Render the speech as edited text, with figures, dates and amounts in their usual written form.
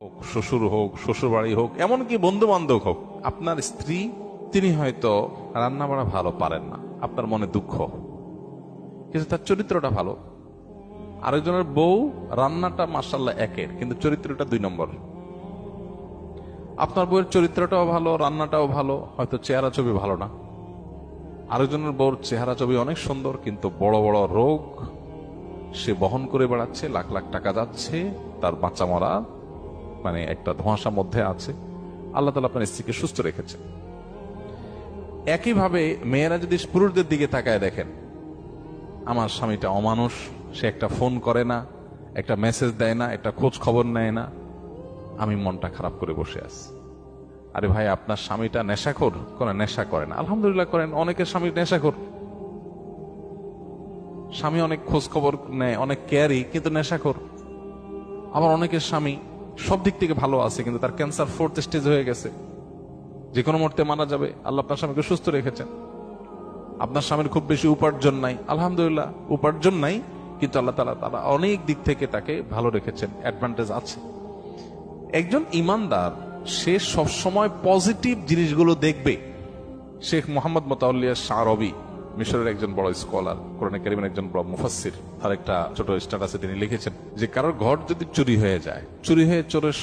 হোক, শ্বশুর হোক, শ্বশুর বাড়ি হোক, এমনকি বন্ধু বান্ধব হোক, আপনার স্ত্রী তিনি হয়তো রান্না বাড়া ভালো পারেন না, আপনার মনে দুঃখ, কিন্তু তার চরিত্রটা ভালো। আরেকজনের বউ রান্নাটা মাশাআল্লাহ একের, কিন্তু চরিত্রটা 2 নম্বর। আপনার বউয়ের চরিত্রটাও ভালো, রান্নাটাও ভালো, হয়তো চেহারা ছবি ভালো না। আরেকজনের বউর চেহারা ছবি অনেক সুন্দর, কিন্তু বড় বড় রোগ সে বহন করে বেড়াচ্ছে, লাখ লাখ টাকা যাচ্ছে, তার বাচ্চা মরা মানে একটা ধোঁয়াশার মধ্যে আছে। আল্লাহ তাআলা আপনার স্ত্রীকে সুস্থ রেখেছে। একইভাবে মেয়েরা যদি পুরুষদের দিকে তাকায় দেখেন, আমার স্বামীটা অমানুষ, সে একটা ফোন করে না, একটা মেসেজ দেয় না, একটা খোঁজ খবর নেয় না, আমি মনটা খারাপ করে বসে আছি। আরে ভাই, আপনার স্বামীটা নেশাখোর? কোন নেশা করেন, আলহামদুলিল্লাহ করেন। অনেকের স্বামী নেশাখোর, স্বামী অনেক খোঁজ খবর নেয়, অনেক কেয়ারি, কিন্তু নেশাখোর। আবার অনেকের স্বামী সব দিক থেকে ভালো আছে, কিন্তু তার ক্যান্সার 4th স্টেজ হয়ে গেছে, যে কোনো মুহূর্তে মারা যাবে। আল্লাহ আপনার স্বামীকে সুস্থ রেখেছেন। আপনার স্বামীর খুব বেশি উপার্জন নাই, আলহামদুলিল্লাহ উপার্জন নাই, কিন্তু আল্লাহ তাআলা অনেক দিক থেকে তাকে ভালো রেখেছেন, অ্যাডভান্টেজ আছে। একজন ইমানদার সে সবসময় পজিটিভ জিনিসগুলো দেখবে। শেখ মোহাম্মদ মোতাওয়াল্লিয়া শারবি, মিশরের একজন বড় স্কলার, কোরআনে কারীমের একজন বড় মুফাসসির, তার একটা ছোট স্ট্যাটাসে তিনি লিখেছেন যে কারোর ঘর যদি চুরি হয়ে যায়, চুরি হয়ে চোরের